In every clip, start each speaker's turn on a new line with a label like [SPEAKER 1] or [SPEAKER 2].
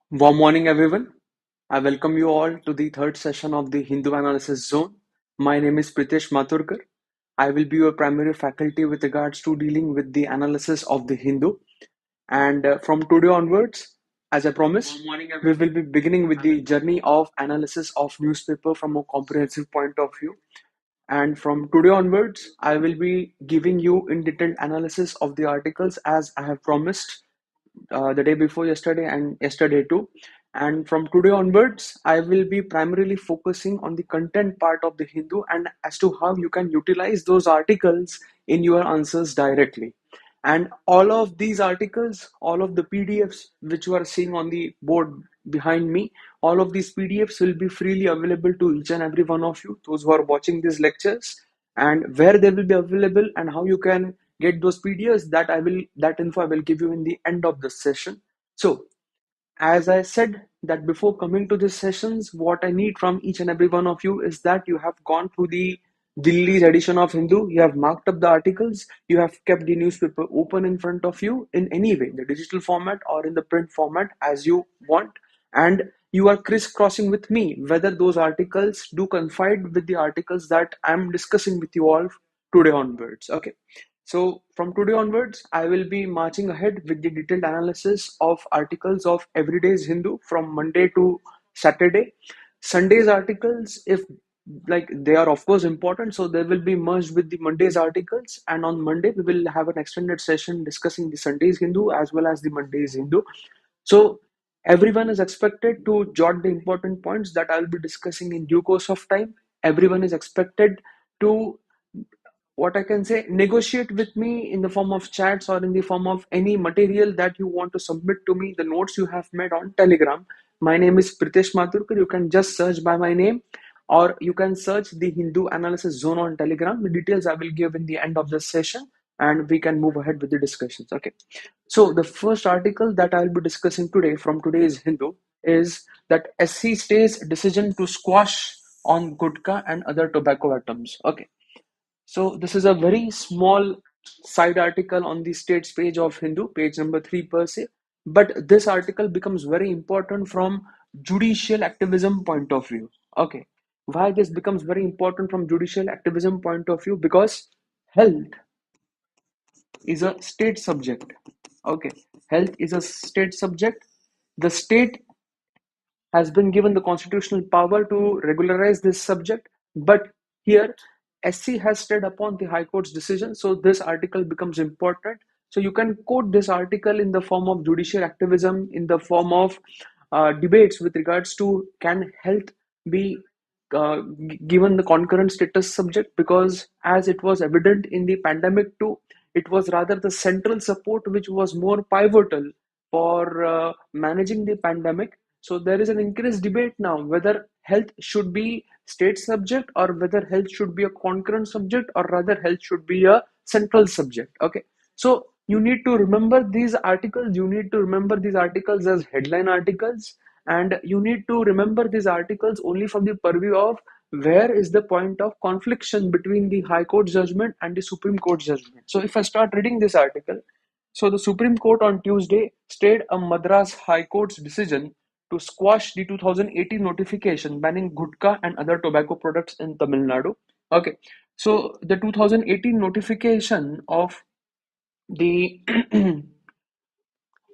[SPEAKER 1] Warm morning, everyone. I welcome you all to the third session of the Hindu Analysis Zone. My name is Pritesh Mathurkar. I will be your primary faculty with regards to dealing with the analysis of the Hindu. And from today onwards, as I promised, we will be beginning with the journey of analysis of newspaper from a comprehensive point of view. And from today onwards, I will be giving you in detailed analysis of the articles as I have promised the day before yesterday and yesterday too. And from today onwards, I will be primarily focusing on the content part of the Hindu and as to how you can utilize those articles in your answers directly. And all of these articles, all of the PDFs which you are seeing on the board behind me, all of these PDFs will be freely available to each and every one of you, those who are watching these lectures, and where they will be available and how you can get those PDFs that info I will give you in the end of the session. So as I said that before coming to these sessions, what I need from each and every one of you is that you have gone through the Delhi's edition of Hindu, you have marked up the articles, you have kept the newspaper open in front of you in any way, the digital format or in the print format as you want, and you are crisscrossing with me whether those articles do confide with the articles that I'm discussing with you all today onwards. Okay. So from today onwards, I will be marching ahead with the detailed analysis of articles of Everyday's Hindu from Monday to Saturday. Sunday's articles, if like they are of course important, so they will be merged with the Monday's articles. And on Monday, we will have an extended session discussing the Sunday's Hindu as well as the Monday's Hindu. So everyone is expected to jot the important points that I'll be discussing in due course of time. Everyone is expected to what I can say, negotiate with me in the form of chats or in the form of any material that you want to submit to me, the notes you have made on Telegram. My name is Pritesh Mathurkar. You can just search by my name or you can search the Hindu Analysis Zone on Telegram. The details I will give in the end of this session and we can move ahead with the discussions. Okay. So the first article that I'll be discussing today from today's Hindu is that SC stays decision to squash on gutka and other tobacco items. Okay. So this is a very small side article on the states page of Hindu, page number 3 per se. But this article becomes very important from judicial activism point of view. Okay. Why this becomes very important from judicial activism point of view? Because health is a state subject. Okay. Health is a state subject. The state has been given the constitutional power to regularize this subject, but here SC has stayed upon the High Court's decision, so this article becomes important. So you can quote this article in the form of judicial activism, in the form of debates with regards to can health be given the concurrent status subject, because as it was evident in the pandemic too, it was rather the central support which was more pivotal for managing the pandemic. So there is an increased debate now whether health should be state subject or whether health should be a concurrent subject or rather health should be a central subject. Okay. So you need to remember these articles. You need to remember these articles as headline articles, and you need to remember these articles only from the purview of where is the point of confliction between the High Court judgment and the Supreme Court judgment. So if I start reading this article, so the Supreme Court on Tuesday stayed a Madras High Court's decision to squash the 2018 notification banning gutka and other tobacco products in Tamil Nadu. Okay, so the 2018 notification of the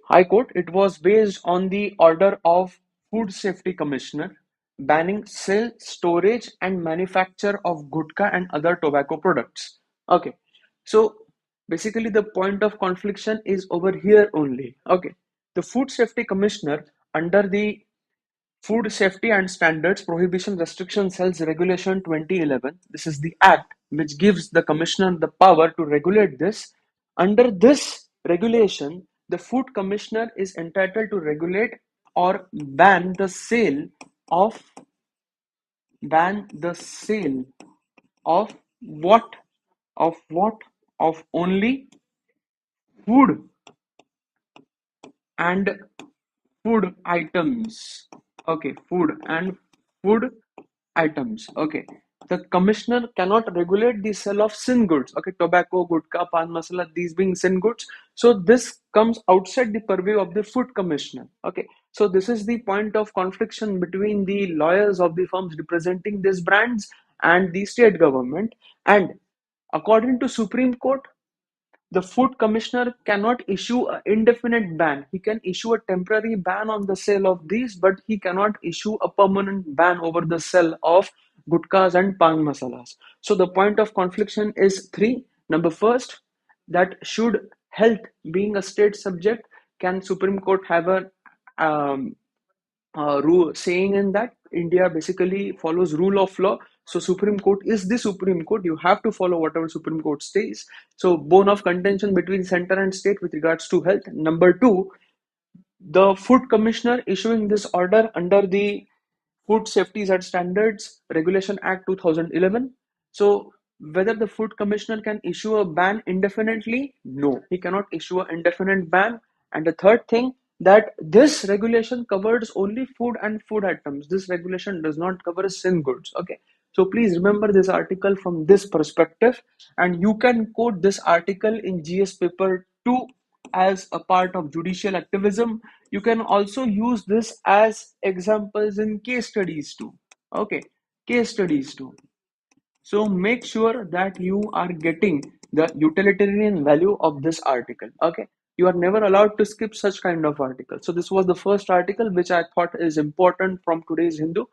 [SPEAKER 1] High Court, it was based on the order of Food Safety Commissioner banning sale, storage, and manufacture of gutka and other tobacco products. Okay, so basically the point of confliction is over here only. Okay, the Food Safety Commissioner under the Food Safety and Standards Prohibition Restriction Cells Regulation 2011. This is the act which gives the commissioner the power to regulate this. Under this regulation, the food commissioner is entitled to regulate or of ban the sale of what of what of only food and food items. Okay, food and food items. Okay, The commissioner cannot regulate the sale of sin goods. Okay, tobacco, gutka, pan masala, these being sin goods. So this comes outside the purview of the food commissioner. Okay, so this is the point of confliction between the lawyers of the firms representing these brands and the state government. And according to Supreme Court, the food commissioner cannot issue an indefinite ban. He can issue a temporary ban on the sale of these, but he cannot issue a permanent ban over the sale of gutkas and pan masalas. So the point of confliction is three. Number first, that should health being a state subject, can Supreme Court have a um, rule saying in that India basically follows rule of law. So Supreme Court is the Supreme Court. You have to follow whatever Supreme Court says. So bone of contention between center and state with regards to health. Number two, the food commissioner issuing this order under the Food Safety and Standards Regulation Act 2011. So whether the food commissioner can issue a ban indefinitely? No, he cannot issue an indefinite ban. And the third thing, that this regulation covers only food and food items. This regulation does not cover sin goods. Okay. So please remember this article from this perspective, and you can quote this article in GS paper 2 as a part of judicial activism. You can also use this as examples in case studies too. Okay, case studies too. So make sure that you are getting the utilitarian value of this article. Okay, you are never allowed to skip such kind of article. So this was the first article which I thought is important from today's Hindu.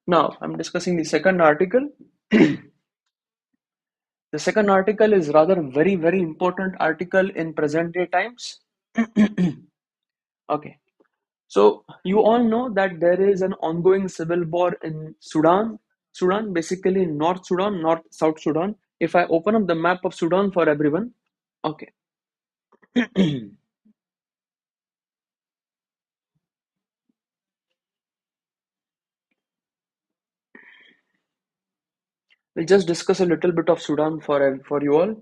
[SPEAKER 1] Now I'm discussing the second article. The second article is rather very important article in present day times. Okay, so you all know that there is an ongoing civil war in Sudan. Sudan, basically North Sudan, North South Sudan. If I open up the map of Sudan for everyone, okay. We'll just discuss a little bit of Sudan for you all.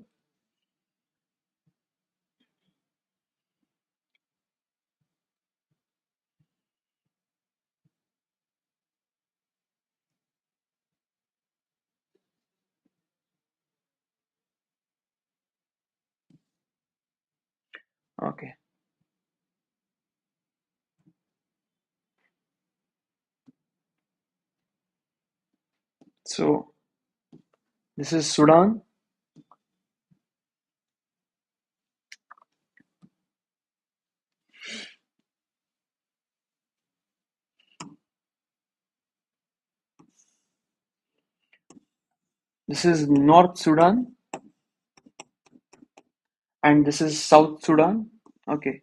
[SPEAKER 1] Okay, so this is Sudan. This is North Sudan, and this is South Sudan. Okay,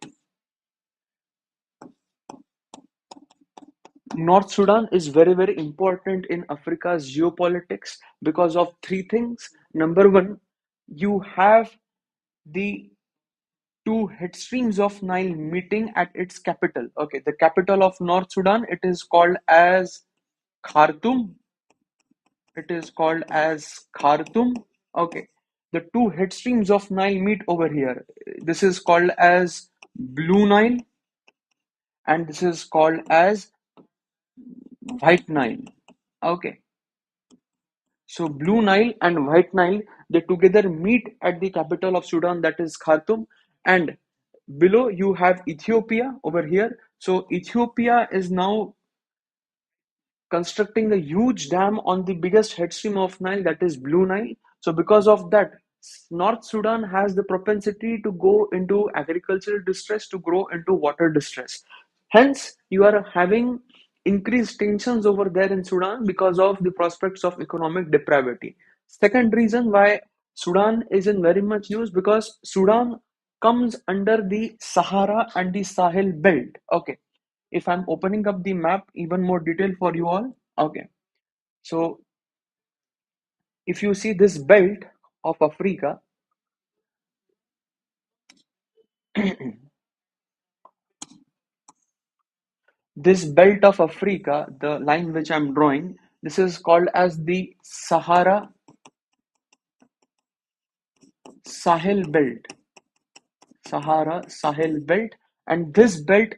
[SPEAKER 1] North Sudan is very important in Africa's geopolitics because of three things. Number one, you have the two headstreams of Nile meeting at its capital. Okay, the capital of North Sudan, it is called as Khartoum. It is called as Khartoum. Okay, the two headstreams of Nile meet over here. This is called as Blue Nile, and this is called as White Nile. Okay, so Blue Nile and White Nile, they together meet at the capital of Sudan, that is Khartoum. And below you have Ethiopia over here. So Ethiopia is now constructing a huge dam on the biggest headstream of Nile, that is Blue Nile. So because of that, North Sudan has the propensity to go into agricultural distress, to grow into water distress. Hence, you are having increased tensions over there in Sudan because of the prospects of economic depravity. Second reason why Sudan is in very much news, because Sudan comes under the Sahara and the Sahel belt. Okay, if I'm opening up the map even more detail for you all. Okay, so if you see this belt of Africa, this belt of Africa, the line which I'm drawing, this is called as the Sahel belt. Sahara Sahel belt, and this belt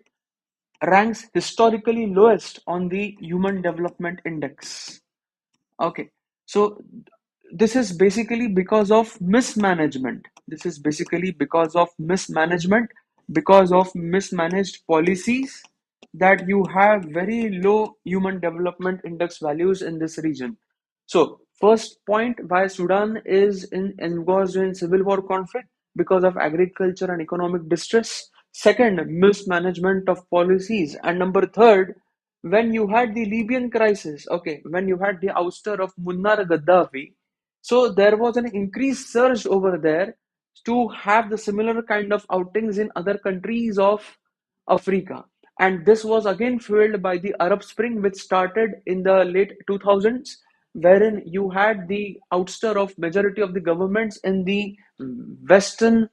[SPEAKER 1] ranks historically lowest on the Human Development Index. Okay, So this is basically because of mismanagement. This is basically because of mismanagement, because of mismanaged policies, that you have very low human development index values in this region. So first point, why Sudan is engaged in civil war conflict, because of agriculture and economic distress. Second, mismanagement of policies. And number third, when you had the Libyan crisis, okay, when you had the ouster of Muammar Gaddafi, so there was an increased surge over there to have the similar kind of outings in other countries of Africa. And this was again fueled by the Arab Spring, which started in the late 2000s, wherein you had the ouster of majority of the governments in the Western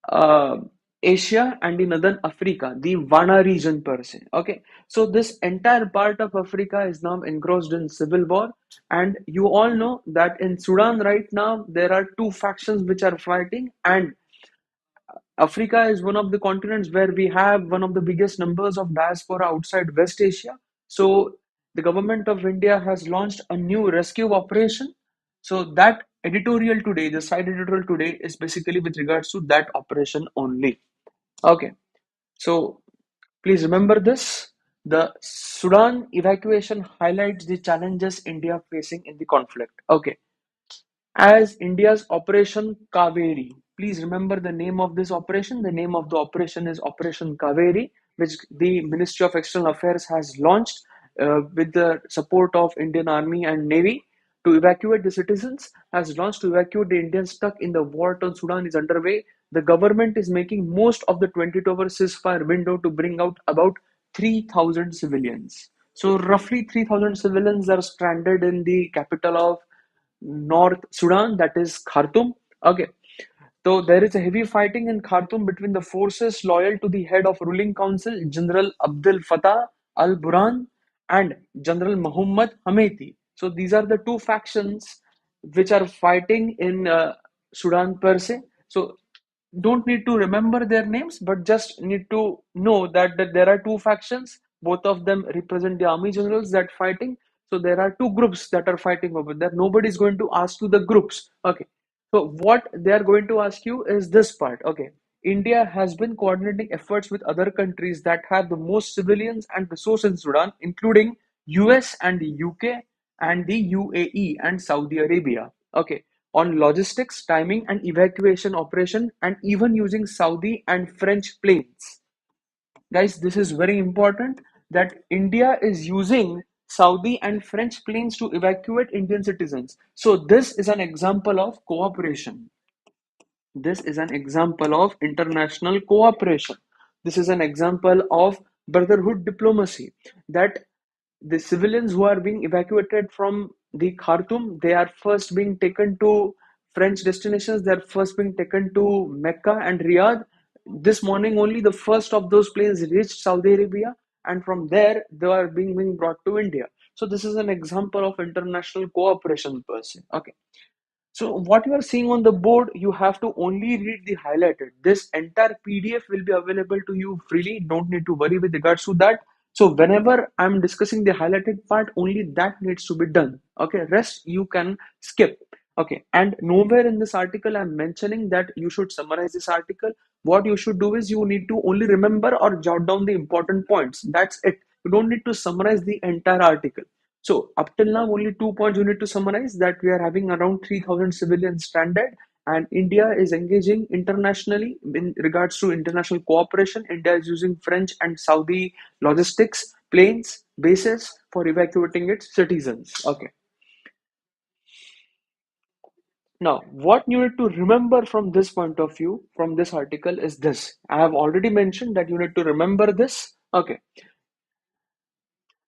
[SPEAKER 1] uh, Asia and in northern Africa, the Wana region per se. Okay, so this entire part of Africa is now engrossed in civil war, and you all know that in Sudan right now there are two factions which are fighting, and Africa is one of the continents where we have one of the biggest numbers of diaspora outside West Asia. So the government of India has launched a new rescue operation. So that editorial today, the side editorial today, is basically with regards to that operation only. Okay, so please remember this. The Sudan evacuation highlights the challenges India facing in the conflict. Okay, as India's Operation Kaveri. Please remember the name of this operation. The name of the operation is Operation Kaveri, which the Ministry of External Affairs has launched with the support of Indian Army and Navy to evacuate the citizens. Has launched to evacuate the Indians stuck in the war-torn Sudan is underway. The government is making most of the 20-hour ceasefire window to bring out about 3,000 civilians. So roughly 3,000 civilians are stranded in the capital of North Sudan, that is Khartoum. Okay, so there is a heavy fighting in Khartoum between the forces loyal to the head of ruling council, General Abdel Fattah al-Burhan, and General Muhammad Hameti. So these are the two factions which are fighting in Sudan per se. So don't need to remember their names, but just need to know that there are two factions. Both of them represent the army generals that fighting. So there are two groups that are fighting over there. Nobody is going to ask you the groups. Okay. So what they are going to ask you is this part. Okay. India has been coordinating efforts with other countries that have the most civilians and resources in Sudan, including US and the UK and the UAE and Saudi Arabia. Okay, on logistics, timing, and evacuation operation, and even using Saudi and French planes. Guys, this is very important that India is using Saudi and French planes to evacuate Indian citizens. So this is an example of cooperation. This is an example of international cooperation. This is an example of brotherhood diplomacy, that the civilians who are being evacuated from the Khartoum, they are first being taken to French destinations. They are first being taken to Mecca and Riyadh. This morning only the first of those planes reached Saudi Arabia, and from there they are being brought to India. So this is an example of international cooperation per se. Okay. So what you are seeing on the board, you have to only read the highlighted. This entire PDF will be available to you freely. Don't need to worry with regards to that. So whenever I'm discussing the highlighted part, only that needs to be done. Okay, rest you can skip. Okay, and nowhere in this article I'm mentioning that you should summarize this article. What you should do is you need to only remember or jot down the important points. That's it. You don't need to summarize the entire article. So up till now, only 2 points you need to summarize, that we are having around 3,000 civilians stranded, and India is engaging internationally in regards to international cooperation. India is using French and Saudi logistics, planes, bases for evacuating its citizens. Okay. Now, what you need to remember from this point of view, from this article, is this. I have already mentioned that you need to remember this. Okay.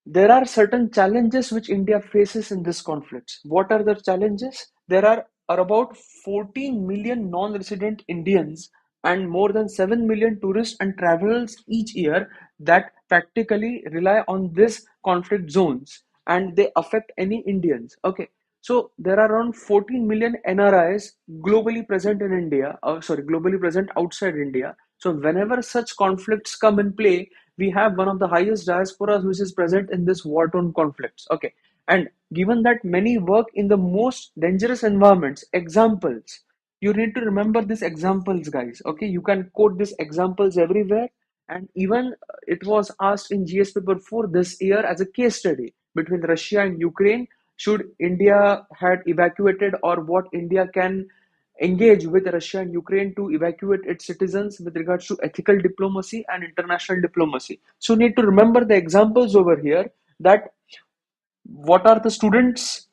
[SPEAKER 1] There are certain challenges which India faces in this conflict. What are the challenges? There are about 14 million non-resident Indians and more than 7 million tourists and travelers each year that practically rely on these conflict zones, and they affect any Indians. Okay. So there are around 14 million NRIs globally present in India, globally present outside India. So whenever such conflicts come in play, we have one of the highest diasporas which is present in this war-torn conflicts. Okay, And given that many work in the most dangerous environments, examples, you need to remember these examples, guys. Okay, you can quote these examples everywhere. And even it was asked in GS paper 4 this year as a case study between Russia and Ukraine. Should India had evacuated, or what India can engage with Russia and Ukraine to evacuate its citizens with regards to ethical diplomacy and international diplomacy. So you need to remember the examples over here, that what are the students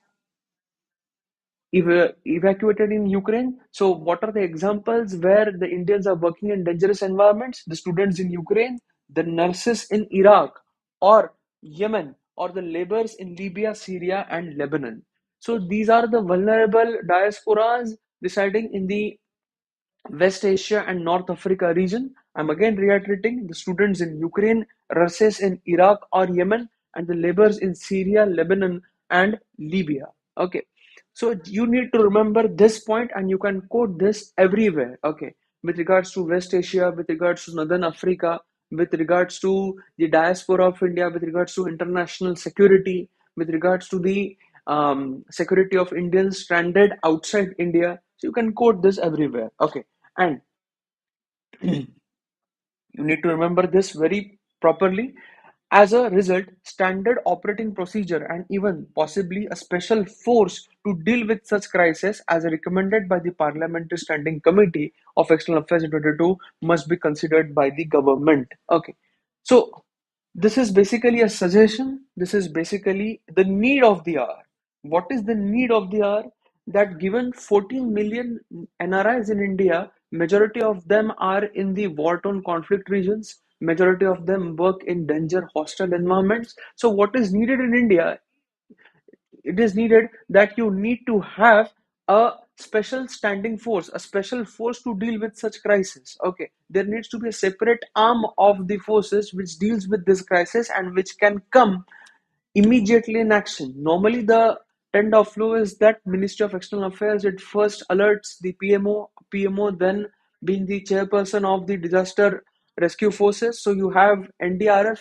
[SPEAKER 1] evacuated in Ukraine. So, what are the examples where the Indians are working in dangerous environments? The students in Ukraine, the nurses in Iraq or Yemen, or the laborers in Libya, Syria, and Lebanon. So, these are the vulnerable diasporas residing in the West Asia and North Africa region. I'm again reiterating, the students in Ukraine, nurses in Iraq or Yemen, and the laborers in Syria, Lebanon, and Libya. Okay, so you need to remember this point, and you can quote this everywhere. Okay, with regards to West Asia, with regards to Northern Africa, with regards to the diaspora of India, with regards to international security, with regards to the security of Indians stranded outside India. So you can quote this everywhere. Okay, and you need to remember this very properly. As a result, standard operating procedure and even possibly a special force to deal with such crisis as recommended by the Parliamentary Standing Committee of External Affairs in 22 must be considered by the government. Okay. So this is basically a suggestion. This is basically the need of the hour. What is the need of the hour? That given 14 million NRIs in India, majority of them are in the war-torn conflict regions. Majority of them work in danger hostile environments. So what is needed in India, it is needed that you need to have a special standing force, a special force to deal with such crisis. Okay, there needs to be a separate arm of the forces which deals with this crisis and which can come immediately in action. Normally, the trend of flow is that Ministry of External Affairs, it first alerts the PMO then being the chairperson of the disaster rescue forces. So you have NDRF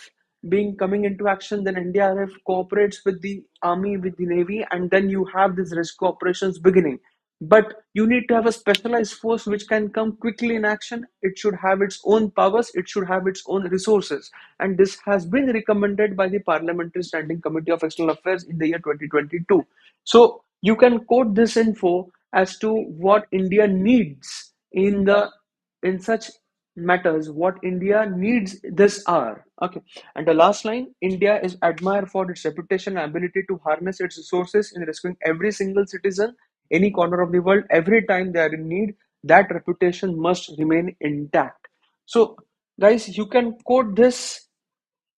[SPEAKER 1] being coming into action, then NDRF cooperates with the army, with the navy, and then you have these rescue operations beginning. But you need to have a specialized force which can come quickly in action. It should have its own powers, it should have its own resources. And this has been recommended by the Parliamentary Standing Committee of External Affairs in the year 2022. So you can quote this info as to what India needs in such matters, what India needs this hour. Okay. And the last line, India is admired for its reputation and ability to harness its resources in rescuing every single citizen, any corner of the world, every time they are in need. That reputation must remain intact. So, guys, you can quote this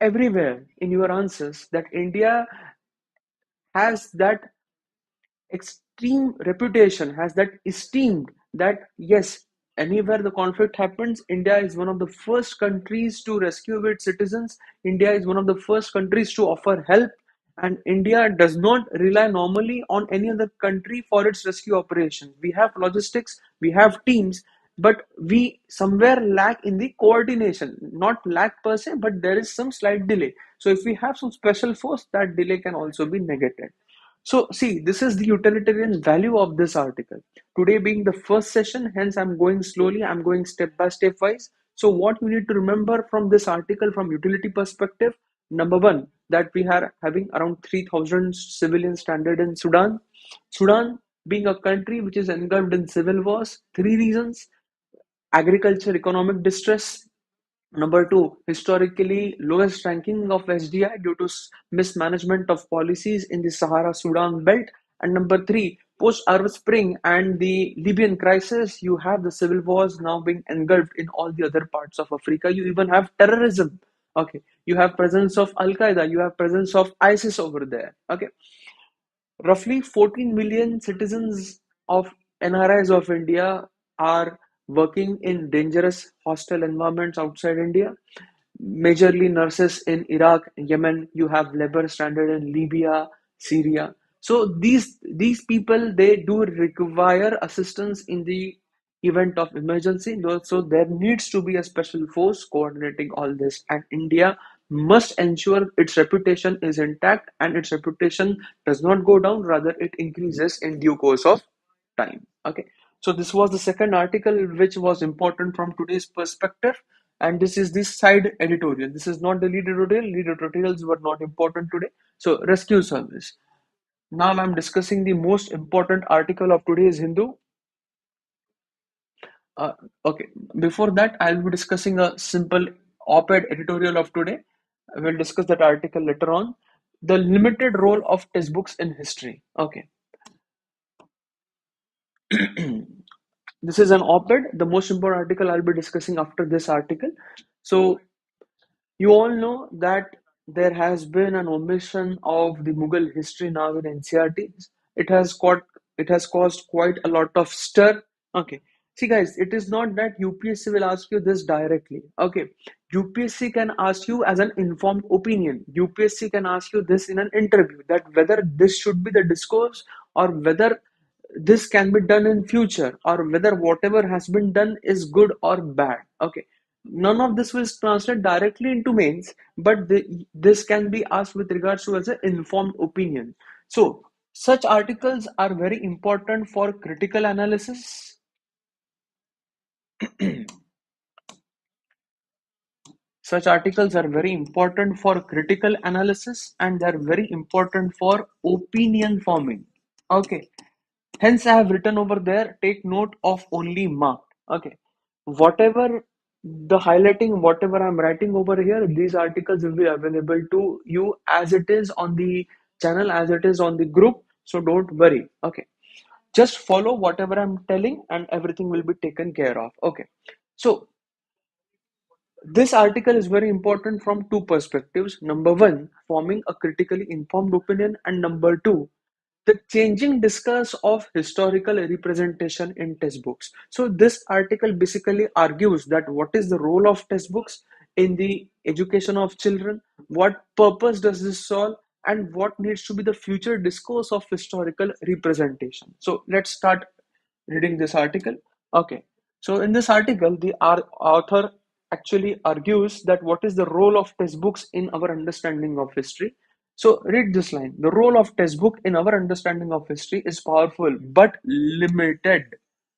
[SPEAKER 1] everywhere in your answers, that India has that extreme reputation, has that esteemed, that yes, anywhere the conflict happens, India is one of the first countries to rescue its citizens. India is one of the first countries to offer help. And India does not rely normally on any other country for its rescue operations. We have logistics, we have teams, but we somewhere lack in the coordination. Not lack per se, but there is some slight delay. So if we have some special force, that delay can also be negated. So, see, this is the utilitarian value of this article. Today being the first session, hence I'm going slowly, I'm going step by step wise. So, what you need to remember from this article from utility perspective, number one, that we are having around 3,000 civilians stranded in Sudan. Sudan being a country which is engulfed in civil wars, three reasons: agriculture, economic distress. Number two, historically lowest ranking of SDI due to mismanagement of policies in the Sahara Sudan belt. And number three, post Arab Spring and the Libyan crisis, you have the civil wars now being engulfed in all the other parts of Africa. You even have terrorism. Okay, you have presence of Al Qaeda, you have presence of ISIS over there. Okay, roughly 14 million citizens of NRIs of India are working in dangerous hostile environments outside India. Majorly nurses in Iraq, Yemen, you have labor stranded in Libya, Syria. So these people, they do require assistance in the event of emergency. So there needs to be a special force coordinating all this. And India must ensure its reputation is intact and its reputation does not go down, rather it increases in due course of time. Okay, so this was the second article which was important from today's perspective, and this is the side editorial. This is not the lead editorial. Lead editorials were not important today. So rescue service. Now I'm discussing the most important article of today's Hindu. Uh, okay, before that, I'll be discussing a simple op-ed editorial of today. We'll discuss that article later on. The limited role of textbooks in history. Okay, this is an op-ed, the most important article I'll be discussing after this article. So you all know that there has been an omission of the Mughal history now in NCERTs. It has got it has caused quite a lot of stir. Okay. See guys, it is not that UPSC will ask you this directly. Okay. UPSC can ask you as an informed opinion. UPSC can ask you this in an interview, that whether this should be the discourse or whether this can be done in future, or whether whatever has been done is good or bad. Okay, none of this will translate directly into mains, but this can be asked with regards to as an informed opinion. So such articles are very important for critical analysis. Such articles are very important for critical analysis, and they're very important for opinion forming. Okay, hence I have written over there, take note of only marked. Okay, whatever the highlighting, whatever I'm writing over here, these articles will be available to you as it is on the channel, as it is on the group. So don't worry. Okay, just follow whatever I'm telling and everything will be taken care of. Okay, so this article is very important from two perspectives. Number one, forming a critically informed opinion, and number two, the changing discourse of historical representation in textbooks. So this article basically argues that what is the role of textbooks in the education of children, what purpose does this solve, and what needs to be the future discourse of historical representation. So let's start reading this article. Okay, so in this article, the author actually argues that what is the role of textbooks in our understanding of history. So read this line. The role of textbook in our understanding of history is powerful but limited.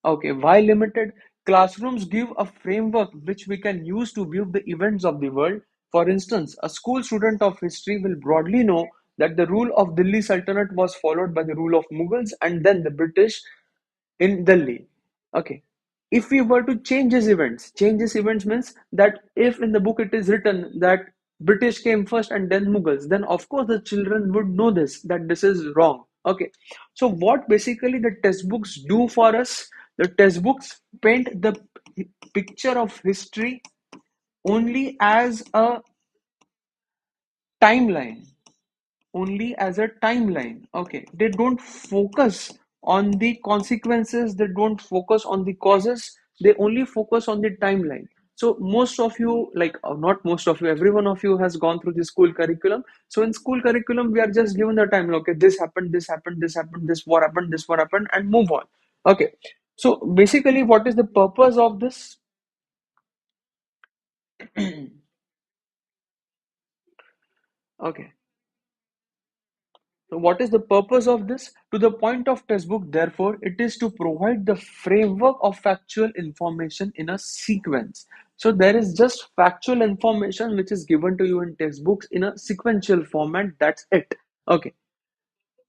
[SPEAKER 1] Okay, why limited? Classrooms give a framework which we can use to view the events of the world. For instance, a school student of history will broadly know that the rule of Delhi Sultanate was followed by the rule of Mughals and then the British in Delhi. Okay. If we were to change these events means that if in the book it is written that British came first and then Mughals, then of course the children would know this, that this is wrong. Okay. So what basically the textbooks do for us, the textbooks paint the picture of history only as a timeline, only as a timeline. Okay, they don't focus on the consequences, they don't focus on the causes, they only focus on the timeline. So most of you, like not most of you, every one of you has gone through the school curriculum. So in school curriculum we are just given the timeline. Okay, this happened, this happened, this happened, this war happened, this war happened, and move on. Okay, so basically what is the purpose of this? Okay, so what is the purpose of this? To the point of textbook, therefore, it is to provide the framework of factual information in a sequence. So there is just factual information which is given to you in textbooks in a sequential format. That's it. Okay,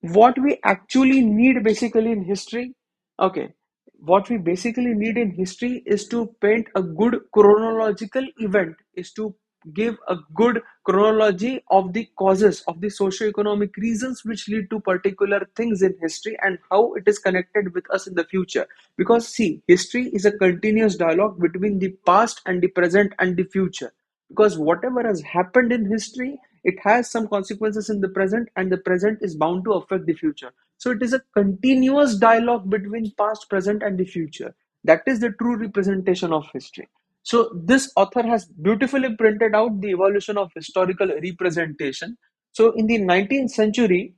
[SPEAKER 1] what we actually need basically in history, okay, what we basically need in history is to paint a good chronological event, is to give a good chronology of the causes of the socio-economic reasons which lead to particular things in history and how it is connected with us in the future. Because see, history is a continuous dialogue between the past and the present and the future, because whatever has happened in history, it has some consequences in the present, and the present is bound to affect the future. So it is a continuous dialogue between past, present, and the future. That is the true representation of history. So this author has beautifully printed out the evolution of historical representation. So in the 19th century,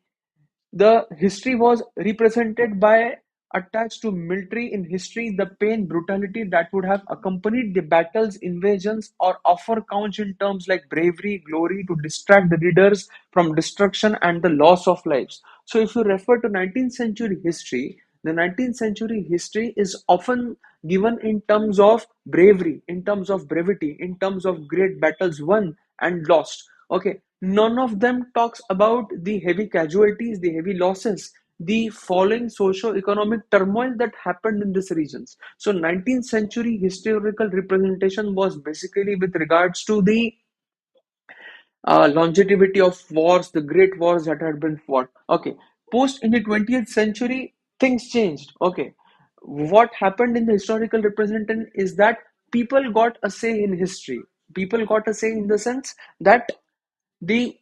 [SPEAKER 1] the history was represented by attached to military in history, the pain, brutality that would have accompanied the battles, invasions, or offer counts in terms like bravery, glory to distract the readers from destruction and the loss of lives. So, if you refer to 19th century history, the 19th century history is often given in terms of bravery, in terms of brevity, in terms of great battles won and lost. Okay, none of them talks about the heavy casualties, the heavy losses, the following socio-economic turmoil that happened in these regions. So 19th century historical representation was basically with regards to the longevity of wars, the great wars that had been fought. Okay, post in the 20th century, things changed. Okay, what happened in the historical representation is that people got a say in history. People got a say in the sense that the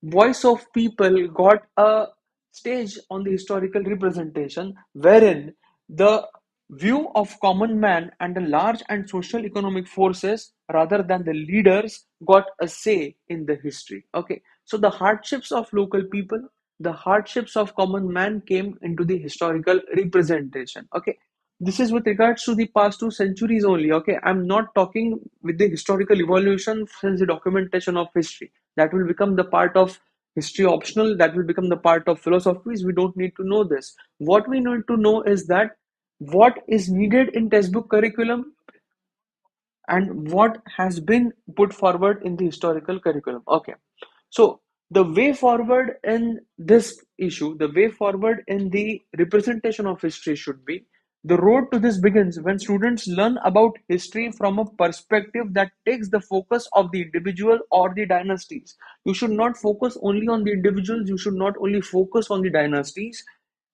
[SPEAKER 1] voice of people got a stage on the historical representation wherein the view of common man and the large and social economic forces rather than the leaders got a say in the history. Okay, so the hardships of local people, the hardships of common man came into the historical representation. Okay, this is with regards to the past 2 centuries only. Okay, I'm not talking with the historical evolution since the documentation of history that will become the part of history optional, that will become the part of philosophies. We don't need to know this. What we need to know is that what is needed in textbook curriculum and what has been put forward in the historical curriculum. Okay, so the way forward in this issue, the way forward in the representation of history should be, the road to this begins when students learn about history from a perspective that takes the focus of the individual or the dynasties. You should not focus only on the individuals, you should not only focus on the dynasties,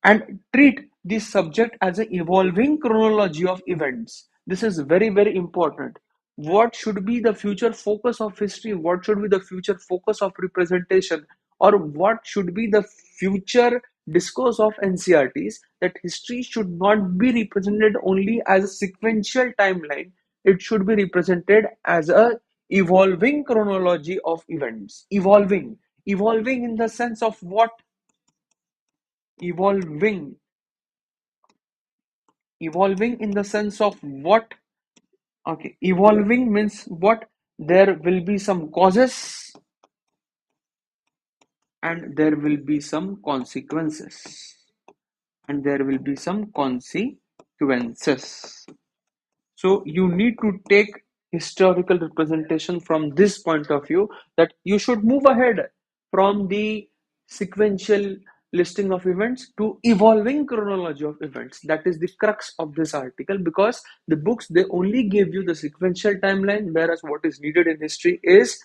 [SPEAKER 1] and treat this subject as an evolving chronology of events. This is very, very important. What should be the future focus of history? What should be the future focus of representation? Or what should be the future discourse of NCERTs? That history should not be represented only as a sequential timeline. It should be represented as a evolving chronology of events. Evolving in the sense of what? Evolving Evolving in the sense of what? Okay, evolving means what? There will be some causes and there will be some consequences. And there will be some consequences. So you need to take historical representation from this point of view, that you should move ahead from the sequential listing of events to evolving chronology of events. That is the crux of this article, because the books, they only give you the sequential timeline, whereas what is needed in history is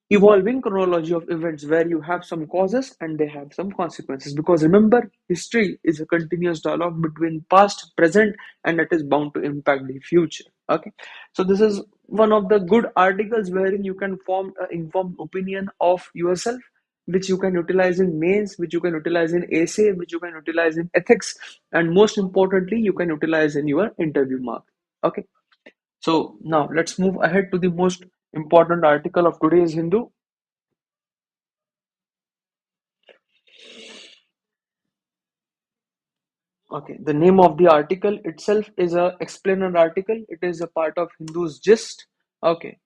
[SPEAKER 1] evolving chronology of events where you have some causes and they have some consequences, because remember, history is a continuous dialogue between past, present, and it is bound to impact the future. Okay, so this is one of the good articles wherein you can form an informed opinion of yourself, which you can utilize in mains, which you can utilize in essay, which you can utilize in ethics, and most importantly you can utilize in your interview mark. Okay, so now let's move ahead to the most important article of today's Hindu. Okay, the name of the article itself is a explainer article. It is a part of Hindu's gist. Okay,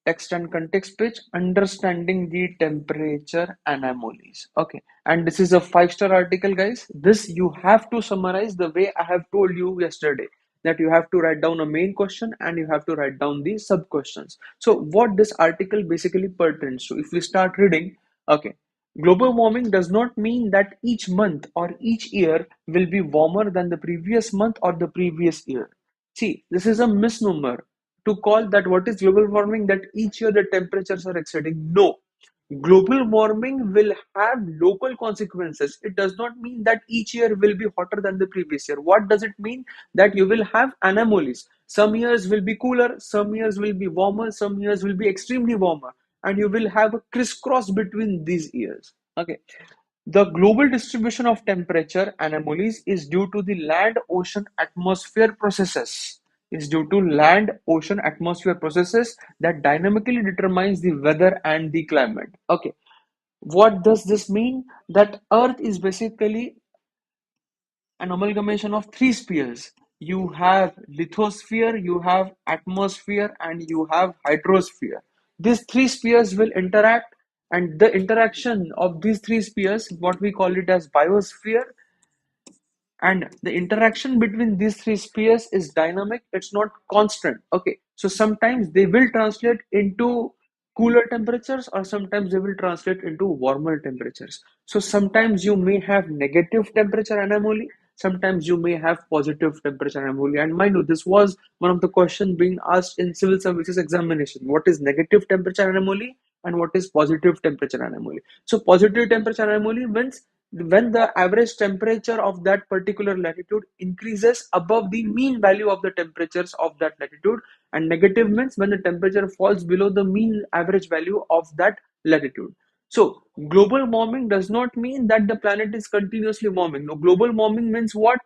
[SPEAKER 1] text and context page, understanding the temperature anomalies. Okay, and this is a 5-star article, guys. This you have to summarize the way I have told you yesterday, that you have to write down a main question and you have to write down the sub questions. So what this article basically pertains to, if we start reading, okay, global warming does not mean that each month or each year will be warmer than the previous month or the previous year. See, this is a misnomer to call that what is global warming, that each year the temperatures are exceeding. No, global warming will have local consequences. It does not mean that each year will be hotter than the previous year. What does it mean? That you will have anomalies. Some years will be cooler, some years will be warmer, some years will be extremely warmer, and you will have a crisscross between these years. Okay, the global distribution of temperature anomalies is due to the land ocean atmosphere processes. Is due to land ocean atmosphere processes that dynamically determines the weather and the climate. Okay, what does this mean? That Earth is basically an amalgamation of three spheres. You have lithosphere, you have atmosphere, and you have hydrosphere. These three spheres will interact, and the interaction of these three spheres, what we call it as biosphere, and the interaction between these three spheres is dynamic, it's not constant. Okay, so sometimes they will translate into cooler temperatures, or sometimes they will translate into warmer temperatures. So sometimes you may have negative temperature anomaly, sometimes you may have positive temperature anomaly. And mind you, this was one of the questions being asked in civil services examination: what is negative temperature anomaly and what is positive temperature anomaly? So positive temperature anomaly means when the average temperature of that particular latitude increases above the mean value of the temperatures of that latitude, and negative means when the temperature falls below the mean average value of that latitude. So global warming does not mean that the planet is continuously warming. No, global warming means what?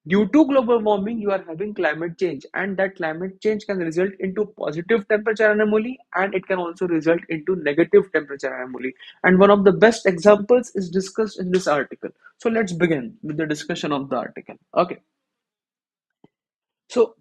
[SPEAKER 1] Due to global warming, you are having climate change, and that climate change can result into positive temperature anomaly, and it can also result into negative temperature anomaly. And one of the best examples is discussed in this article. So let's begin with the discussion of the article. Okay. So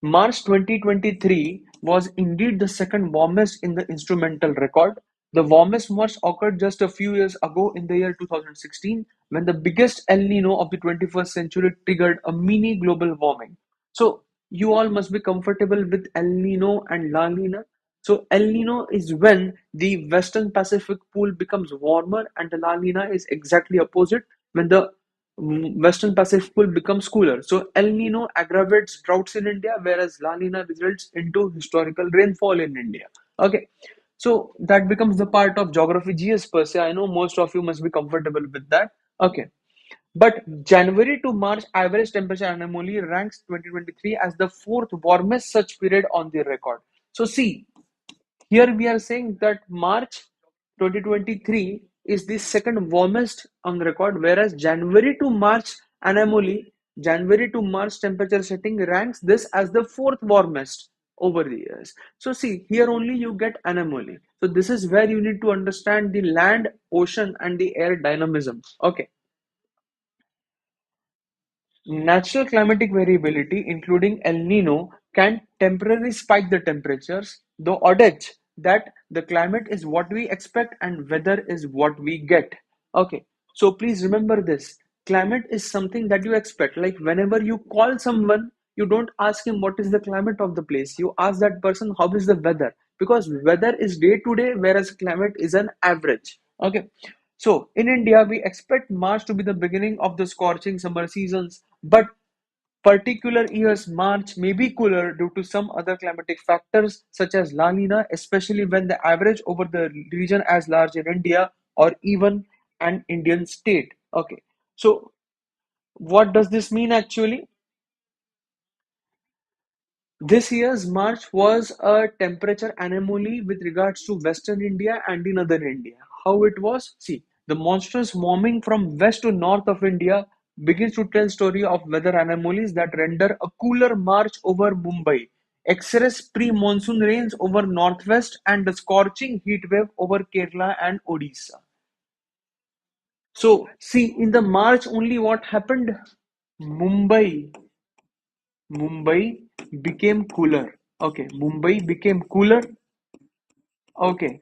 [SPEAKER 1] March 2023 was indeed the second warmest in the instrumental record. The warmest March occurred just a few years ago in the year 2016, when the biggest El Nino of the 21st century triggered a mini global warming. So you all must be comfortable with El Nino and La Nina. So El Nino is when the Western Pacific pool becomes warmer, and the La Nina is exactly opposite, when the Western Pacific pool becomes cooler. So El Nino aggravates droughts in India, whereas La Nina results into historical rainfall in India. Okay, so that becomes the part of geography GS per se. I know most of you must be comfortable with that. Okay, but January to March average temperature anomaly ranks 2023 as the fourth warmest such period on the record. So see, here we are saying that March 2023 is the second warmest on record, whereas January to March temperature setting ranks this as the fourth warmest over the years. So see, here only you get anomaly. So this is where you need to understand the land, ocean, and the air dynamism. Okay. Natural climatic variability, including El Nino, can temporarily spike the temperatures, though adage that the climate is what we expect and weather is what we get. Okay, so please remember this. Climate is something that you expect. Like whenever you call someone, you don't ask him what is the climate of the place. You ask that person how is the weather, because weather is day to day, whereas climate is an average. Okay, so in India, we expect March to be the beginning of the scorching summer seasons, but particular years March may be cooler due to some other climatic factors such as La Nina, especially when the average over the region as large in India or even an Indian state. Okay, so what does this mean actually? This year's March was a temperature anomaly with regards to Western India and in Northern India. How it was? See, the monstrous warming from west to north of India begins to tell story of weather anomalies that render a cooler March over Mumbai, excess pre-monsoon rains over northwest, and the scorching heat wave over Kerala and Odisha. So, see, in the March only what happened? Mumbai Mumbai became cooler. Okay, Mumbai became cooler. Okay,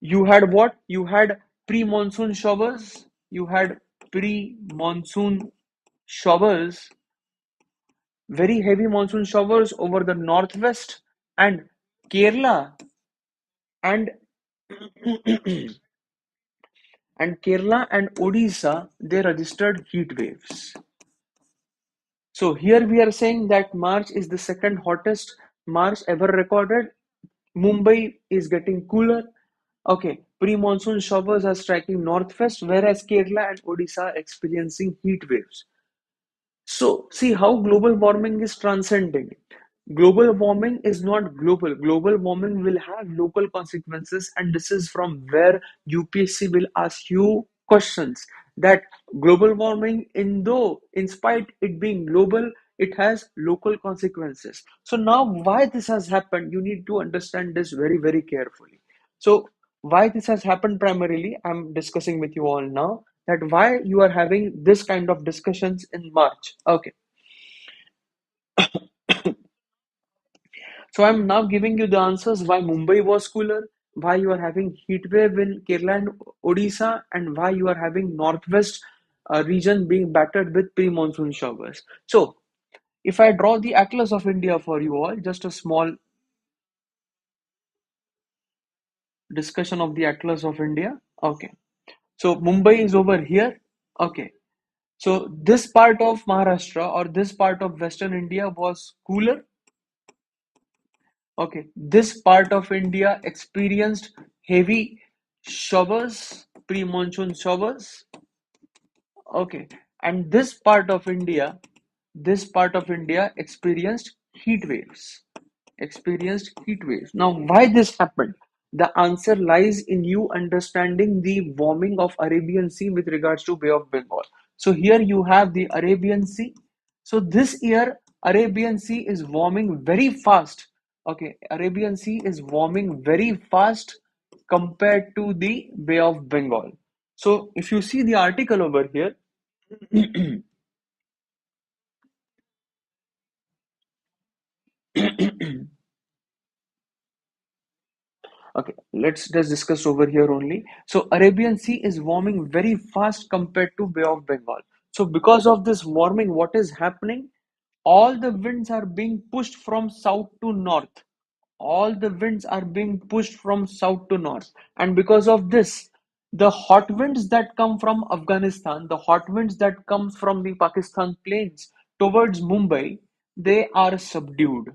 [SPEAKER 1] you had what? You had pre-monsoon showers. You had pre-monsoon showers, very heavy monsoon showers over the northwest and Kerala and and Kerala and Odisha. They registered heat waves. So here we are saying that March is the second hottest March ever recorded. Mumbai is getting cooler. Okay, pre-monsoon showers are striking northwest, whereas Kerala and Odisha are experiencing heat waves. So, see how global warming is transcending. Global warming is not global. Global warming will have local consequences, and this is from where UPSC will ask you questions. That global warming, in spite it being global, it has local consequences. So now, why this has happened, you need to understand this very, very carefully. So, why this has happened primarily, I'm discussing with you all now. that why you are having this kind of discussions in March. Okay, so I'm now giving you the answers why Mumbai was cooler, why you are having heat wave in Kerala and Odisha, and why you are having northwest region being battered with pre-monsoon showers. So if I draw the atlas of India for you all, just a small discussion of the atlas of India. Okay, so Mumbai is over here. Okay, so this part of Maharashtra or this part of Western India was cooler. Okay, this part of India experienced heavy showers, pre-monsoon showers. Okay, and this part of India experienced heat waves. Now, why this happened? The answer lies in you understanding the warming of Arabian Sea with regards to Bay of Bengal. So here you have the Arabian Sea. So this year, Arabian Sea is warming very fast. Okay, Arabian Sea is warming very fast compared to the Bay of Bengal. So if you see the article over here, okay, let's just discuss over here only. So Arabian Sea is warming very fast compared to Bay of Bengal. So because of this warming, what is happening? All the winds are being pushed from south to north. All the winds are being pushed from south to north. And because of this, the hot winds that come from Afghanistan, the hot winds that come from the Pakistan plains towards Mumbai, they are subdued.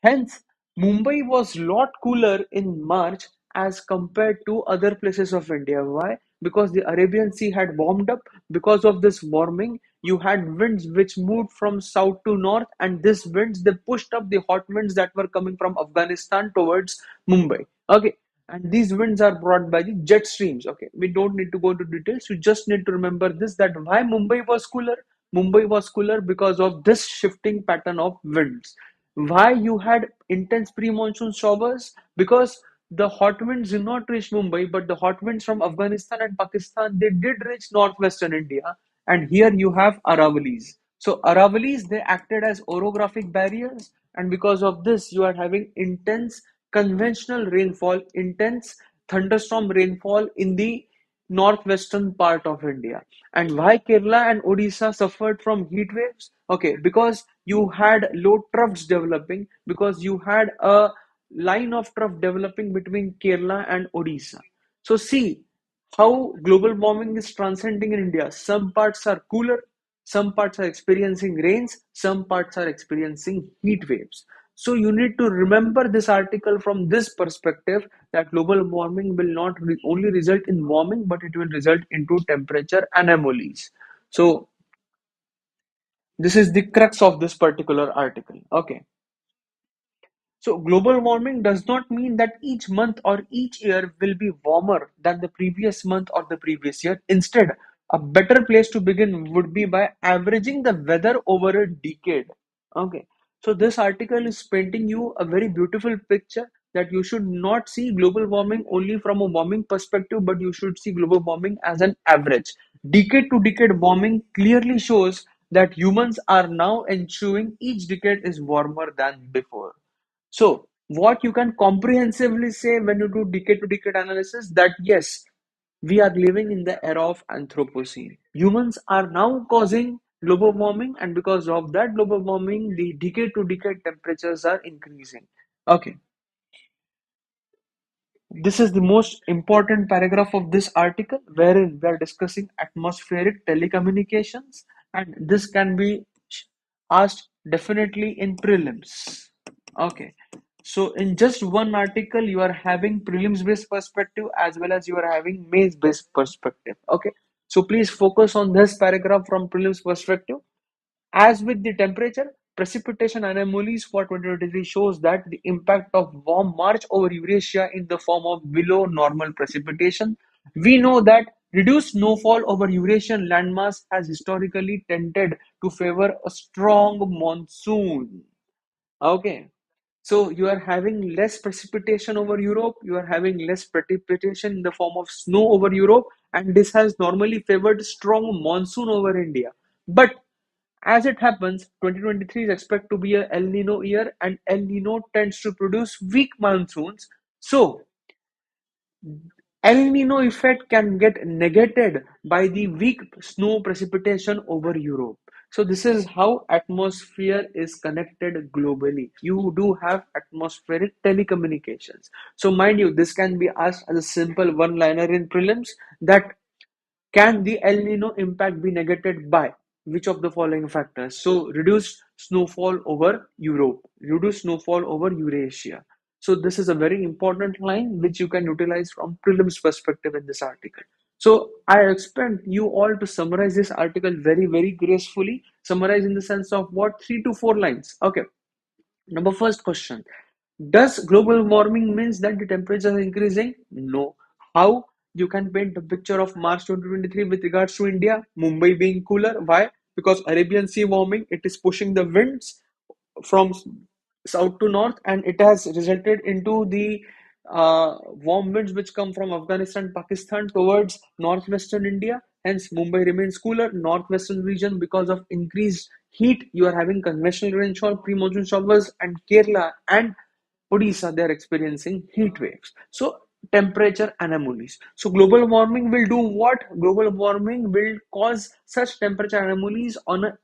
[SPEAKER 1] Hence, Mumbai was lot cooler in March as compared to other places of India. Why? Because the Arabian Sea had warmed up. Because of this warming, you had winds which moved from south to north, and these winds they pushed up the hot winds that were coming from Afghanistan towards Mumbai. Okay, and these winds are brought by the jet streams. Okay, we don't need to go into details. You just need to remember this: that why Mumbai was cooler. Mumbai was cooler because of this shifting pattern of winds. Why you had intense pre-monsoon showers? Because the hot winds did not reach Mumbai, but the hot winds from Afghanistan and Pakistan they did reach northwestern India, and here you have Aravalis. So Aravalis they acted as orographic barriers, and because of this, you are having intense conventional rainfall, intense thunderstorm rainfall in the northwestern part of India. And why Kerala and Odisha suffered from heat waves? Okay, because you had low troughs developing, because you had a line of trough developing between Kerala and Odisha. So see how global warming is transcending in India. Some parts are cooler, some parts are experiencing rains, some parts are experiencing heat waves. So you need to remember this article from this perspective that global warming will not only result in warming, but it will result into temperature anomalies. So this is the crux of this particular article. Okay. So global warming does not mean that each month or each year will be warmer than the previous month or the previous year. Instead, a better place to begin would be by averaging the weather over a decade. Okay. So this article is painting you a very beautiful picture that you should not see global warming only from a warming perspective, but you should see global warming as an average. Decade to decade warming clearly shows that humans are now ensuring each decade is warmer than before. So, what you can comprehensively say when you do decade to decade analysis that yes, we are living in the era of Anthropocene. Humans are now causing global warming, and because of that global warming, the decade to decade temperatures are increasing. Okay, this is the most important paragraph of this article wherein we are discussing atmospheric telecommunications, and this can be asked definitely in prelims. Okay, so in just one article, you are having prelims based perspective as well as you are having mains based perspective. Okay, so please focus on this paragraph from prelims perspective. As with the temperature, precipitation anomalies for 2023 shows that the impact of warm March over Eurasia in the form of below normal precipitation. We know that reduced snowfall over Eurasian landmass has historically tended to favor a strong monsoon. Okay. So you are having less precipitation over Europe, you are having less precipitation in the form of snow over Europe, and this has normally favored strong monsoon over India. But as it happens, 2023 is expected to be a El Nino year, and El Nino tends to produce weak monsoons. So El Nino effect can get negated by the weak snow precipitation over Europe. So this is how atmosphere is connected globally. You do have atmospheric telecommunications. So mind you, this can be asked as a simple one-liner in prelims, that can the El Nino impact be negated by which of the following factors? So, reduced snowfall over Europe, reduced snowfall over Eurasia. So, this is a very important line which you can utilize from prelims perspective in this article. So, I expect you all to summarize this article very, very gracefully. Summarize in the sense of what? 3 to 4 lines. Okay. Number first question. Does global warming means that the temperature is increasing? No. How? You can paint a picture of March 2023 with regards to India, Mumbai being cooler. Why? Because Arabian Sea warming, it is pushing the winds from south to north, and it has resulted into the warm winds which come from Afghanistan, Pakistan towards northwestern India. Hence, Mumbai remains cooler. Northwestern region, because of increased heat, you are having conventional rainfall, pre-monsoon showers, and Kerala and Odisha, they are experiencing heat waves. So, temperature anomalies. So, global warming will do what? Global warming will cause such temperature anomalies on a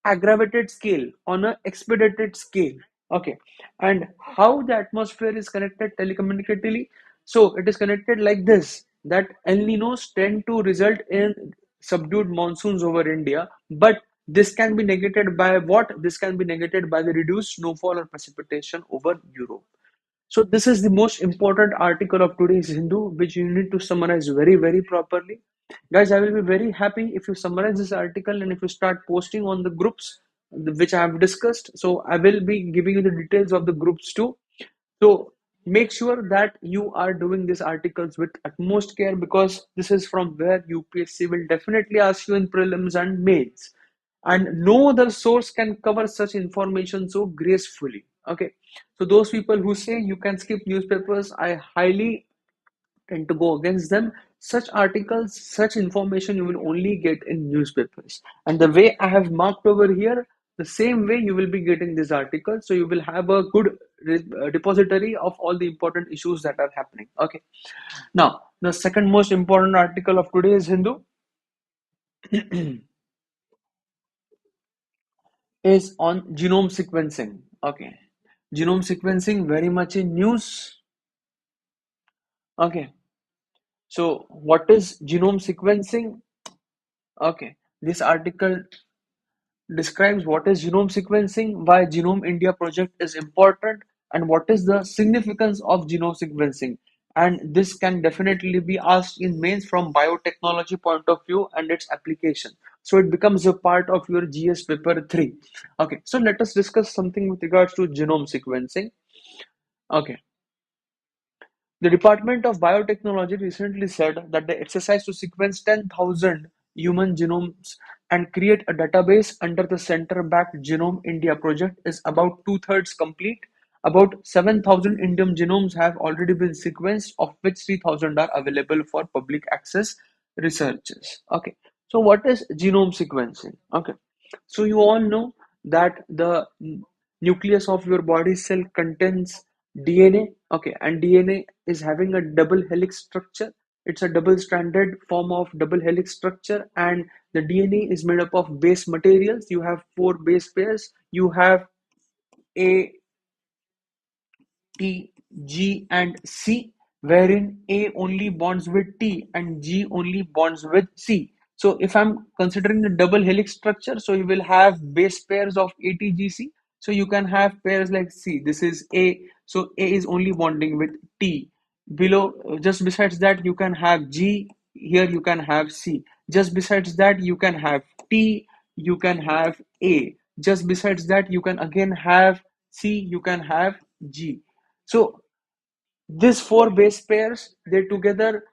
[SPEAKER 1] aggravated scale, on a expedited scale. Okay. And how the atmosphere is connected telecommunicatively? So it is connected like this, that El Ninos tend to result in subdued monsoons over India, but this can be negated by what? This can be negated by the reduced snowfall or precipitation over Europe. So this is the most important article of today's Hindu, which you need to summarize very, very properly. Guys, I will be very happy if you summarize this article and if you start posting on the groups which I have discussed. So I will be giving you the details of the groups too. So make sure that you are doing these articles with utmost care, because this is from where UPSC will definitely ask you in prelims and mains. And no other source can cover such information so gracefully. Okay. So those people who say you can skip newspapers, I highly tend to go against them. Such articles, such information you will only get in newspapers. And the way I have marked over here, the same way you will be getting this article. So you will have a good depository of all the important issues that are happening. Okay. Now, the second most important article of today's Hindu is on genome sequencing. Okay. Genome sequencing very much in news. Okay. So, what is genome sequencing? Okay. This article describes what is genome sequencing, why Genome India project is important, and what is the significance of genome sequencing. And this can definitely be asked in mains from biotechnology point of view and its application. So it becomes a part of your GS paper 3. Okay, so let us discuss something with regards to genome sequencing. Okay. The Department of Biotechnology recently said that the exercise to sequence 10,000 human genomes and create a database under the center-backed Genome India project is about two-thirds complete. About 7,000 Indian genomes have already been sequenced, of which 3,000 are available for public access researchers. Okay, so what is genome sequencing? Okay, so you all know that the nucleus of your body cell contains DNA. Okay, and DNA is having a double helix structure. It's a double stranded form of double helix structure, and the DNA is made up of base materials. You have four base pairs. You have A, T, G, and C, wherein A only bonds with T and G only bonds with C. So if I'm considering the double helix structure, so you will have base pairs of ATGC. So you can have pairs like C. This is A. So A is only bonding with T. Below, just besides that, you can have G. Here you can have C. Just besides that, you can have T. You can have A. Just besides that, you can again have C. You can have G. So these four base pairs, they together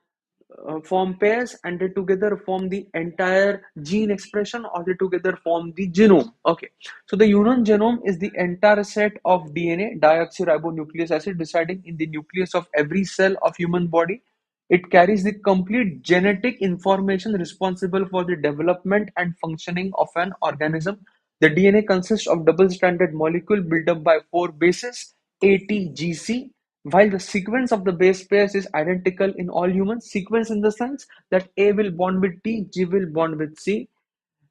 [SPEAKER 1] form pairs, and they together form the entire gene expression, or they together form the genome. Okay, so the human genome is the entire set of DNA, deoxyribonucleic acid, residing in the nucleus of every cell of human body. It carries the complete genetic information responsible for the development and functioning of an organism. The DNA consists of double-stranded molecule built up by four bases, ATGC. While the sequence of the base pairs is identical in all humans, sequence in the sense that A will bond with T, G will bond with C,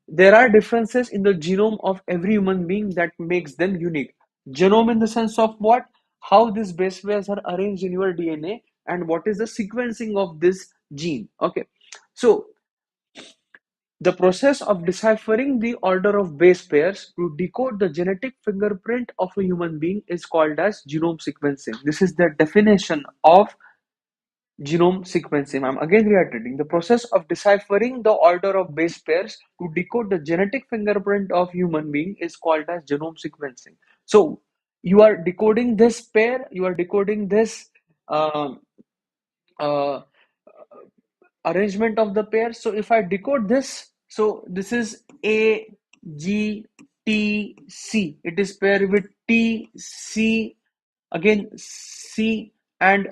[SPEAKER 1] there are differences in the genome of every human being that makes them unique. Genome in the sense of what? How these base pairs are arranged in your DNA and what is the sequencing of this gene. Okay, so the process of deciphering the order of base pairs to decode the genetic fingerprint of a human being is called as genome sequencing. This is the definition of genome sequencing. I'm again reiterating the process of deciphering the order of base pairs to decode the genetic fingerprint of human being is called as genome sequencing. So you are decoding this pair, you are decoding this um, uh, arrangement of the pair. So if I decode this, so this is A, G, T, C. It is paired with T, C, again C, and